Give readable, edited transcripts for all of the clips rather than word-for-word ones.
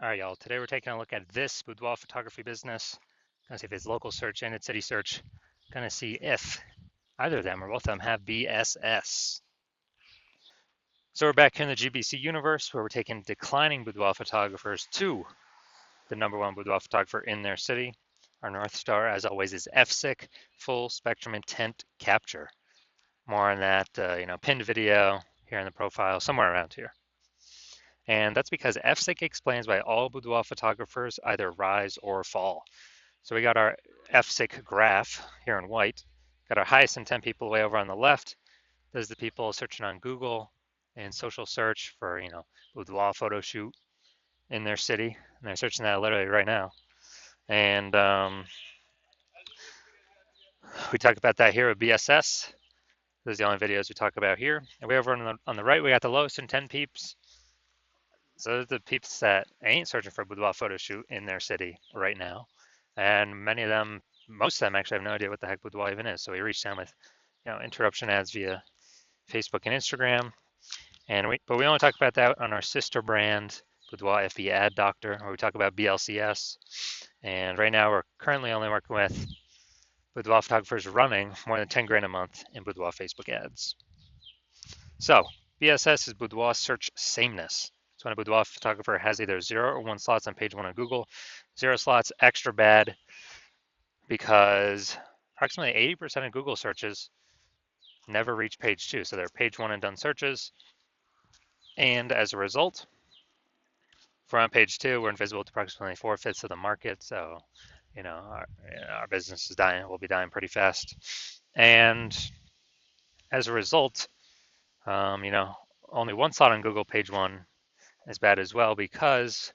All right, y'all. Today we're taking a look at this boudoir photography business. Gonna see if it's local search and it's city search. Gonna see if either of them or both of them have BSS. So we're back here in the GBC universe where we're taking declining boudoir photographers to the #1 boudoir photographer in their city. Our North Star, as always, is FSIC, full spectrum intent capture. More on that, pinned video here in the profile, somewhere around here. And that's because FSIC explains why all boudoir photographers either rise or fall. So we got our FSIC graph here in white, got our highest intent people way over on the left. Those are the people searching on Google and social search for, boudoir photo shoot in their city. And they're searching that literally right now. And we talk about that here with BSS. Those are the only videos we talk about here. And way over on the right, we got the lowest intent peeps. So those are the peeps that ain't searching for a boudoir photo shoot in their city right now. And many of them, most of them actually have no idea what the heck boudoir even is. So we reached them with, interruption ads via Facebook and Instagram. But we only talk about that on our sister brand, Boudoir FB Ad Doctor, where we talk about BLCS. And right now we're currently only working with boudoir photographers running more than 10 grand a month in boudoir Facebook ads. So BSS is boudoir search sameness. So when a boudoir photographer has either 0 or 1 slots on page 1 on Google, 0 slots extra bad because approximately 80% of Google searches never reach page 2. So they're page 1 and done searches. And as a result, if we're on page 2, we're invisible to approximately 4/5 of the market. So, our business is dying. We'll be dying pretty fast. And as a result, only 1 slot on Google page 1 is bad as well because,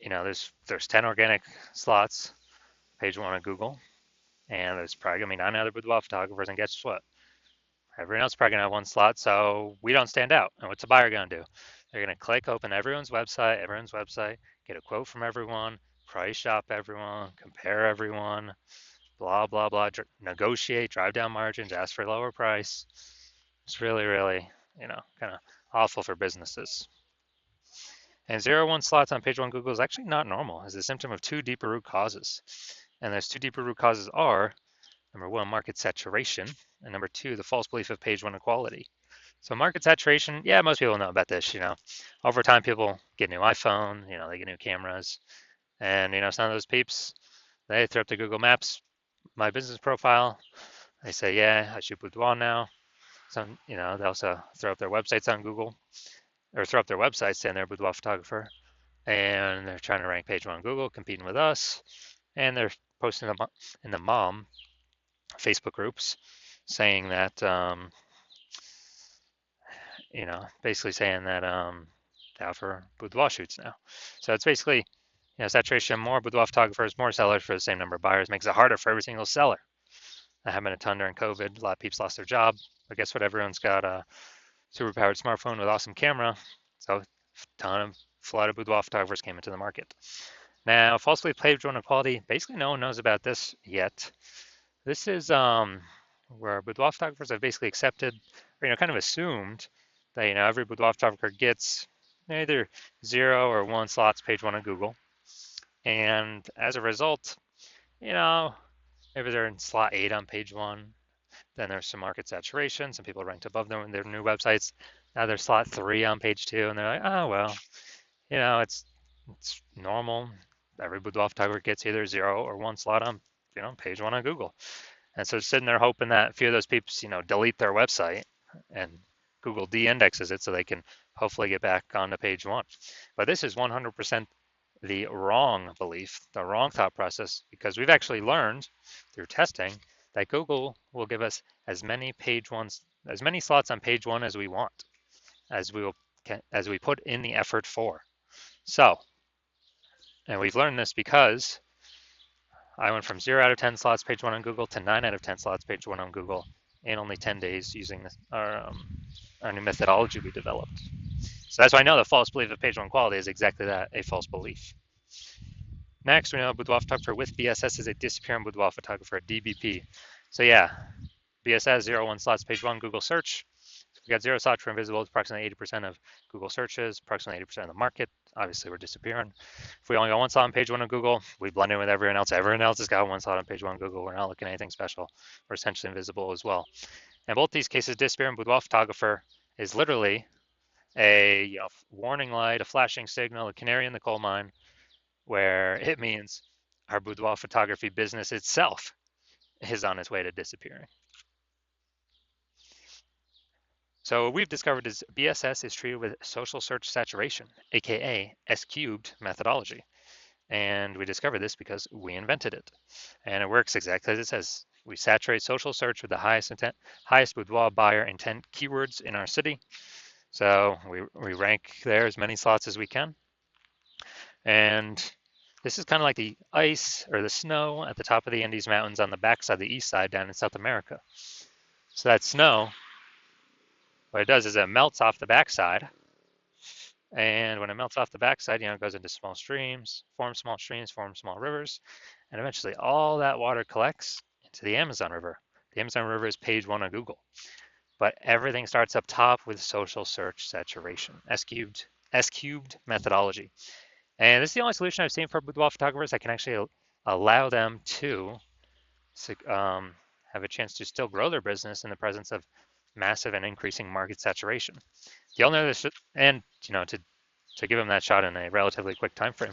there's 10 organic slots page 1 on Google, and there's probably gonna be 9 other boudoir photographers, and guess what? Everyone else is probably gonna have 1 slot, so we don't stand out. And what's a buyer gonna do? They're gonna click open everyone's website, get a quote from everyone, price shop everyone, compare everyone, blah, blah, blah, negotiate, drive down margins, ask for a lower price. It's really, really, kind of awful for businesses. And 0-1 slots on page 1 Google is actually not normal. It's a symptom of 2 deeper root causes. And those 2 deeper root causes are, number 1, market saturation, and number 2, the false belief of page 1 equality. So market saturation, yeah, most people know about this. Over time, people get new iPhone, they get new cameras, and some of those peeps, they throw up the Google Maps, my business profile. They say, yeah, I shoot boudoir now. Some, they also throw up their websites on Google, or throw up their websites saying they're a boudoir photographer, and they're trying to rank page 1 on Google, competing with us, and they're posting them in the mom Facebook groups saying that, basically saying that they offer boudoir shoots now. So it's basically, saturation, more boudoir photographers, more sellers for the same number of buyers makes it harder for every single seller. That happened a ton during COVID. A lot of people lost their job, but guess what? Everyone's got a super powered smartphone with awesome camera. So a flood of boudoir photographers came into the market. Now, falsely page 1 equality, basically no one knows about this yet. This is where boudoir photographers have basically accepted, or kind of assumed that every boudoir photographer gets either 0 or 1 slots page 1 on Google, and as a result, maybe they're in slot 8 on page 1. Then there's some market saturation. Some people ranked above them in their new websites. Now they're slot 3 on page 2, and they're like, oh well, it's normal. Every boudoir photographer gets either 0 or 1 slot on page 1 on Google. And so sitting there hoping that a few of those people, delete their website and Google de-indexes it so they can hopefully get back onto page 1. But this is 100% the wrong belief, the wrong thought process, because we've actually learned through testing that Google will give us as many slots on page 1 as we want, as we put in the effort for. So, and we've learned this because I went from 0 out of 10 slots page 1 on Google to 9 out of 10 slots page 1 on Google in only 10 days using our new methodology we developed. So that's why I know the false belief of page 1 quality is exactly that, a false belief. Next, we know a boudoir photographer with BSS is a disappearing boudoir photographer, DBP. So yeah, BSS 0-1 slots page 1 Google search, We got zero slots for invisible. It's approximately 80% of Google searches, approximately 80% of the market. Obviously, we're disappearing. If we only got one slot on page one of Google, we blend in with everyone else. Everyone else has got one slot on page one of Google. We're not looking at anything special. We're essentially invisible as well. And both these cases, disappear and Boudoir photographer is literally a warning light, a flashing signal, a canary in the coal mine, where it means our boudoir photography business itself is on its way to disappearing. So what we've discovered is BSS is treated with social search saturation, aka S cubed methodology. And we discovered this because we invented it. And it works exactly as it says. We saturate social search with the highest boudoir buyer intent keywords in our city. So we rank there as many slots as we can. And this is kind of like the ice or the snow at the top of the Andes Mountains on the backside, the east side down in South America. So that snow, what it does is it melts off the backside. And when it melts off the backside, it goes into small streams, forms small rivers, and eventually all that water collects into the Amazon River. The Amazon River is page one on Google. But everything starts up top with social search saturation, S cubed methodology. And this is the only solution I've seen for boudoir photographers that can actually allow them to have a chance to still grow their business in the presence of massive and increasing market saturation. The only other, and to give them that shot in a relatively quick time frame,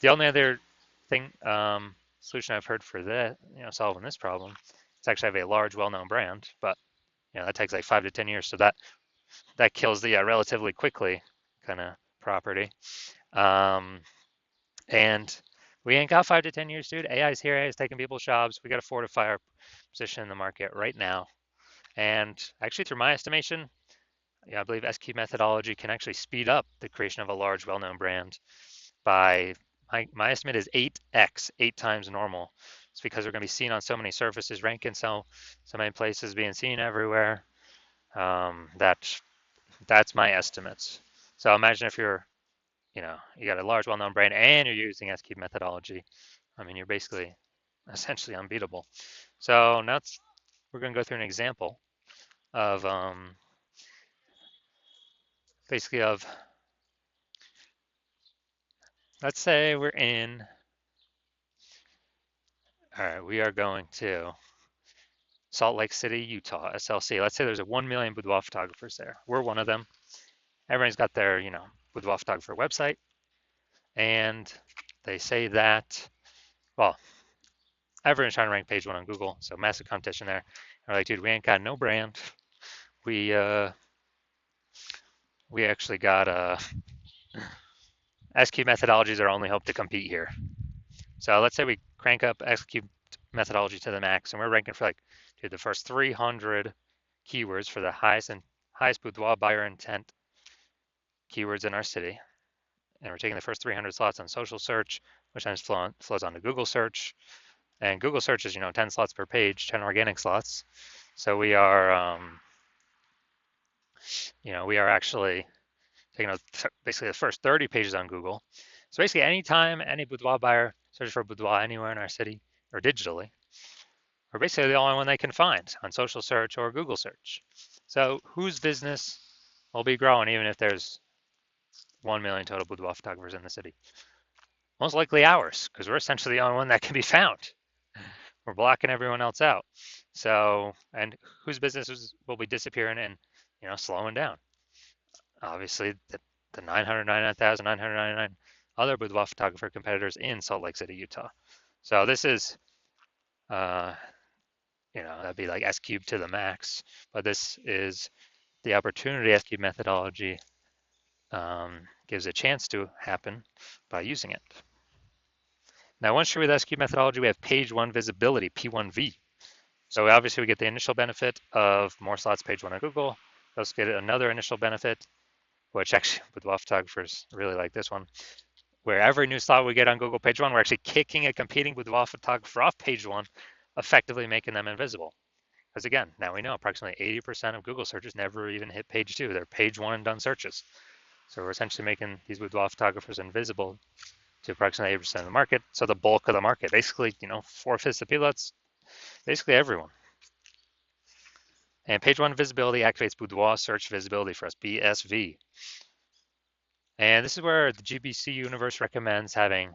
the only other thing solution I've heard for that, solving this problem, is actually have a large, well-known brand, but that takes like 5 to 10 years, so that kills the relatively quickly kind of property. And we ain't got 5 to 10 years, dude. AI's here. AI's taking people's jobs. We got to fortify our position in the market right now. And actually, through my estimation, I believe SQ methodology can actually speed up the creation of a large, well-known brand by, my estimate is 8x, 8 times normal. It's because we're going to be seen on so many surfaces, ranking so many places, being seen everywhere. That's my estimates. So imagine if you're you got a large, well-known brand and you're using SQ methodology. I mean, you're basically essentially unbeatable. So now we're going to go through an example of basically of, let's say we're in, all right, we are going to Salt Lake City, Utah, SLC. Let's say there's 1 million boudoir photographers there. We're one of them. Everyone's got their, boudoir photographer website. And they say that, well, everyone's trying to rank page one on Google, so massive competition there. And we're like, dude, we ain't got no brand. We actually got SQ methodologies are our only hope to compete here. So let's say we crank up SQ methodology to the max, and we're ranking for the first 300 keywords for the highest boudoir buyer intent keywords in our city. And we're taking the first 300 slots on social search, which then flows onto Google search. And Google search is, 10 slots per page, 10 organic slots. So we are, we are actually taking basically the first 30 pages on Google. So basically anytime any boudoir buyer searches for boudoir anywhere in our city or digitally, we're basically the only one they can find on social search or Google search. So whose business will be growing even if there's 1 million total boudoir photographers in the city? Most likely ours, because we're essentially the only one that can be found. We're blocking everyone else out. So, and whose businesses will be disappearing and, slowing down? Obviously, the 999,999 other boudoir photographer competitors in Salt Lake City, Utah. So this is, that'd be like S cubed to the max, but this is the opportunity S cubed methodology gives a chance to happen by using it. Now, once you're with S cubed methodology, we have page one visibility, P1V. So obviously we get the initial benefit of more slots page one on Google. We also get another initial benefit, which actually boudoir photographers really like this one, where every new slot we get on Google page one, we're actually kicking a competing boudoir photographer off page one, effectively making them invisible. Because again, now we know approximately 80% of Google searches never even hit page two. They're page one and done searches. So we're essentially making these boudoir photographers invisible to approximately 80% of the market. So the bulk of the market, basically, 4/5 of people, that's basically everyone. And page one visibility activates Boudoir search visibility for us, BSV. And this is where the GBC universe recommends having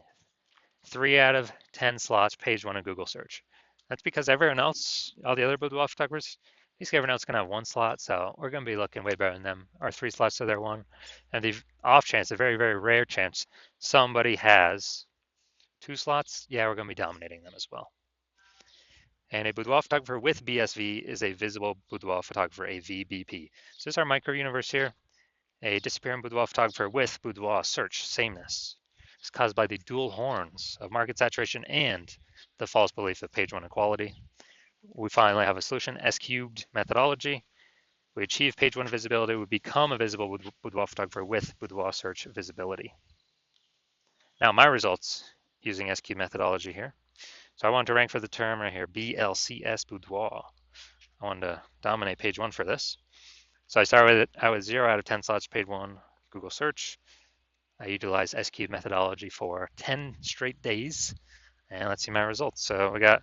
3 out of 10 slots page one of Google search. That's because everyone else, all the other Boudoir photographers, basically everyone else is going to have 1 slot, so we're going to be looking way better than them. Our 3 slots to their 1. And the off chance, a very, very rare chance, somebody has 2 slots, yeah, we're going to be dominating them as well. And a boudoir photographer with BSV is a visible boudoir photographer, a VBP. So this is our micro universe here. A disappearing boudoir photographer with boudoir search sameness. It's caused by the dual horns of market saturation and the false belief of page one equality. We finally have a solution, S cubed methodology. We achieve page one visibility, we become a visible boudoir photographer with boudoir search visibility. Now my results using S cubed methodology here. So I wanted to rank for the term right here, BLCS boudoir. I wanted to dominate page one for this. So I started with 0 out of 10 slots, page one, Google search. I utilized S cubed methodology for 10 straight days. And let's see my results. So we got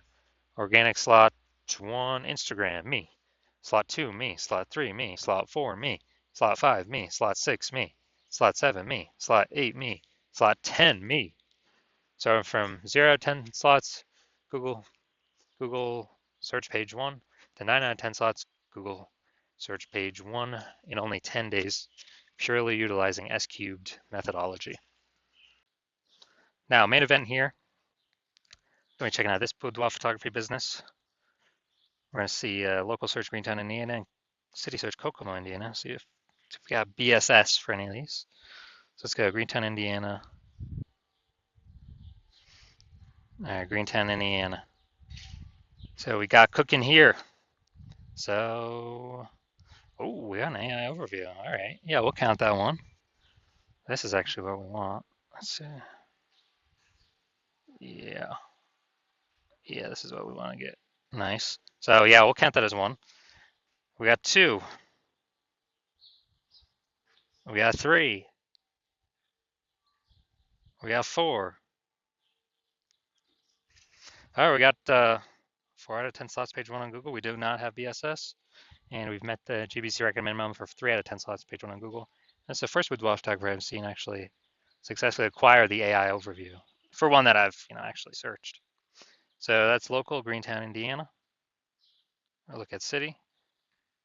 organic slot 1, Instagram, me. Slot 2, me. Slot 3, me. Slot 4, me. Slot 5, me. Slot 6, me. Slot 7, me. Slot 8, me. Slot 10, me. So from 0 to 10 slots, Google search page 1 to 9 out of 10 slots, Google search page 1 in only 10 days, purely utilizing S cubed methodology. Now, main event here. Going to be checking out this boudoir photography business. We're going to see local search Greentown, Indiana, and city search Kokomo, Indiana. See if we got BSS for any of these. So let's go Greentown, Indiana. All right, Greentown, Indiana. So we got cooking here. So, oh, we got an AI overview. All right, yeah, we'll count that one. This is actually what we want. Let's see. Yeah, this is what we want to get. Nice. So yeah, we'll count that as 1. We got 2. We got 3. We got 4. All right, we got 4 out of 10 slots, page 1 on Google. We do not have BSS, and we've met the GBC recommend minimum for 3 out of 10 slots, page 1 on Google. That's the first boudoir photographer I've seen actually successfully acquire the AI overview for one that I've actually searched. So that's local, Greentown, Indiana. I'll look at city,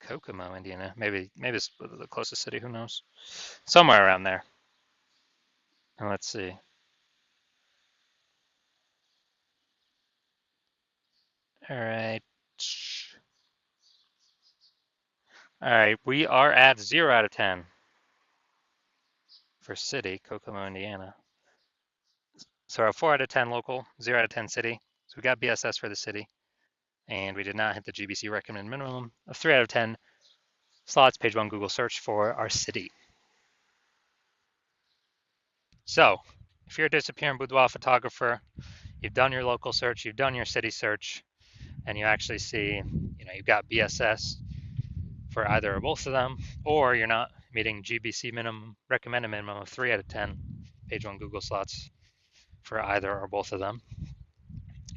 Kokomo, Indiana. Maybe it's the closest city. Who knows? Somewhere around there. And let's see. All right. All right, we are at 0 out of 10 for city, Kokomo, Indiana. So we're 4 out of 10 local, 0 out of 10 city. So we got BSS for the city, and we did not hit the GBC recommended minimum of 3 out of 10 slots, page 1 Google search for our city. So if you're a disappearing boudoir photographer, you've done your local search, you've done your city search, and you actually see, you've got BSS for either or both of them, or you're not meeting GBC minimum, recommended minimum of 3 out of 10 page 1 Google slots for either or both of them.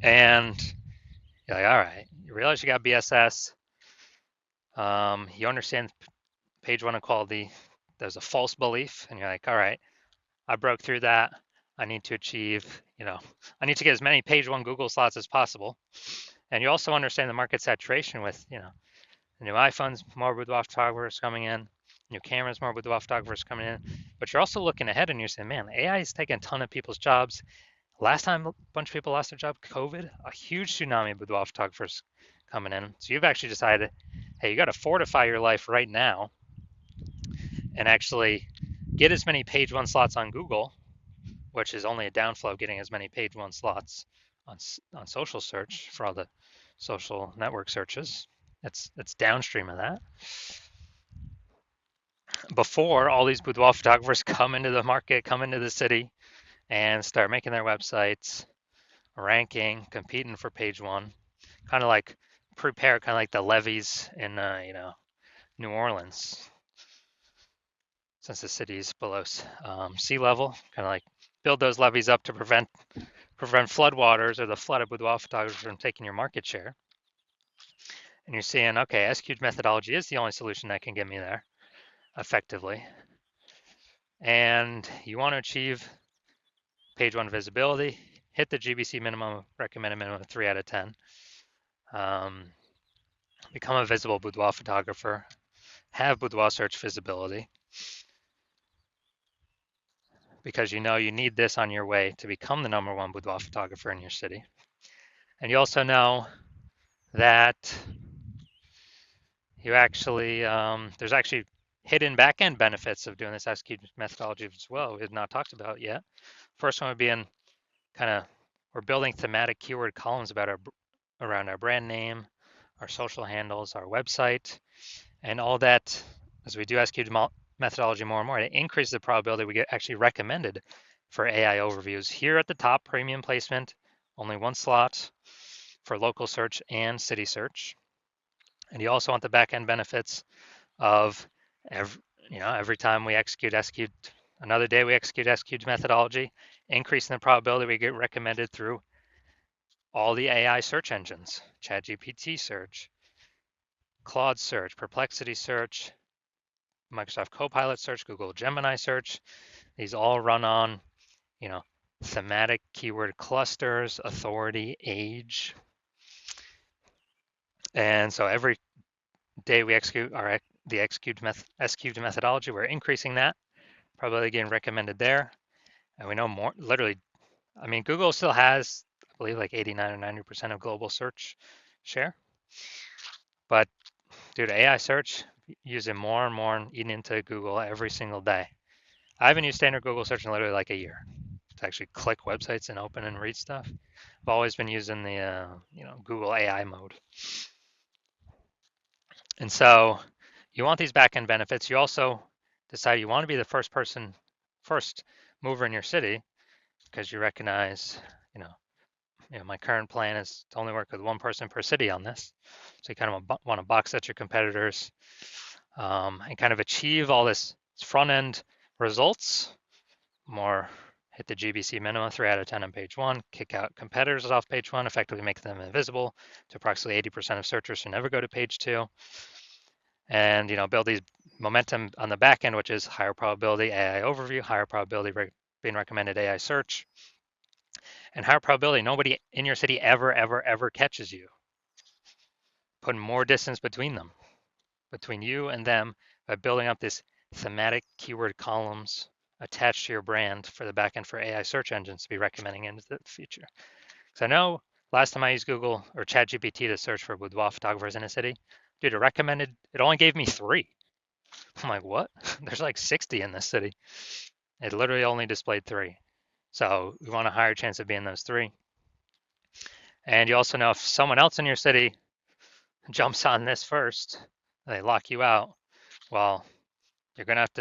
And you're like, all right, you realize you got BSS. You understand page 1 equality. There's a false belief, and you're like, all right, I broke through that. I need to achieve, I need to get as many page 1 Google slots as possible. And you also understand the market saturation with, new iPhones, more boudoir photographers coming in, new cameras, more boudoir photographers coming in. But you're also looking ahead and you're saying, man, AI is taking a ton of people's jobs. Last time a bunch of people lost their job, COVID, a huge tsunami of boudoir photographers coming in. So you've actually decided, hey, you got to fortify your life right now and actually get as many page 1 slots on Google, which is only a downflow of getting as many page 1 slots on social search for all the social network searches. It's downstream of that. Before all these boudoir photographers come into the market, come into the city, and start making their websites, ranking, competing for page 1, kind of like prepare, kind of like the levees in New Orleans, since the city is below sea level, kind of like build those levees up to prevent floodwaters or the flood of boudoir photographers from taking your market share. and you're seeing, okay, SQL methodology is the only solution that can get me there effectively. And you want to achieve page one visibility, hit the GBC minimum, recommended minimum of 3 out of 10. Become a visible boudoir photographer, have boudoir search visibility, because you know you need this on your way to become the #1 boudoir photographer in your city. And you also know that you actually, there's actually hidden back-end benefits of doing this SQ methodology as well we have not talked about yet. First one would be in kind of, we're building thematic keyword columns around our brand name, our social handles, our website, and all that. As we do SQ methodology more and more, it increases the probability we get actually recommended for AI overviews. Here at the top, premium placement, only one slot for local search and city search. And you also want the back-end benefits of every time we execute another day we execute SQ methodology, increasing the probability we get recommended through all the AI search engines, ChatGPT search, Claude search, Perplexity search, Microsoft Copilot search, Google Gemini search. These all run on, thematic keyword clusters, authority, age. And so every day we execute the SQ methodology, we're increasing that, probably getting recommended there. And we know more, literally, I mean, Google still has, I believe, like 89 or 90% of global search share. But due to AI search, using more and more and eating into Google every single day. I haven't used standard Google search in literally like a year to actually click websites and open and read stuff. I've always been using the Google AI mode. And so you want these back-end benefits. You also decide you want to be the first mover in your city, because you recognize, my current plan is to only work with one person per city on this. So you kind of want to box out your competitors and kind of achieve all this front-end results, hit the GBC minimum, 3 out of 10 on page one, kick out competitors off page one, effectively make them invisible to approximately 80% of searchers who never go to page two. And build these momentum on the back end, which is higher probability AI overview, higher probability being recommended AI search, and higher probability nobody in your city ever catches you. Putting more distance between you and them, by building up this thematic keyword columns attached to your brand for the backend for AI search engines to be recommending into the future. Because I know last time I used Google or ChatGPT to search for boudoir photographers in a city, dude, it only gave me 3. I'm like, what? There's like 60 in this city. It literally only displayed 3. So we want a higher chance of being those 3. And you also know if someone else in your city jumps on this first, they lock you out, well, you're gonna have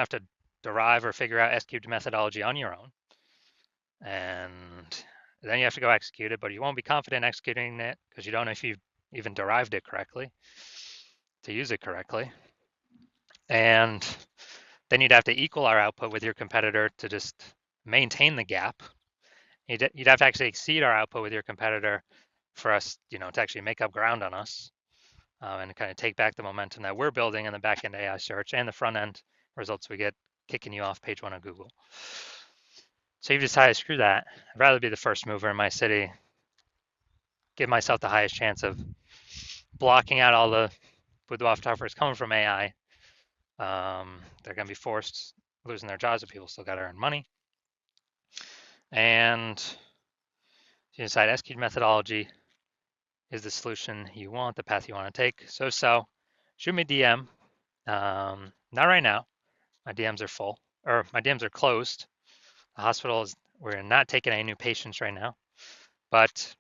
to derive or figure out SQ methodology on your own. And then you have to go execute it, but you won't be confident executing it because you don't know if you even derived it correctly to use it correctly. And then you'd have to equal our output with your competitor to just maintain the gap. You'd have to actually exceed our output with your competitor for us, to actually make up ground on us and kind of take back the momentum that we're building in the back-end AI search and the front-end results we get kicking you off page one of Google. So you've decided, screw that. I'd rather be the first mover in my city, give myself the highest chance of blocking out all the boudoir photographers coming from AI. They're going to be forced losing their jobs, but people still got to earn money. And you decide SQ methodology is the solution you want, the path you want to take. So shoot me a DM. Not right now. My DMs are full, or my DMs are closed. The hospital we're not taking any new patients right now. But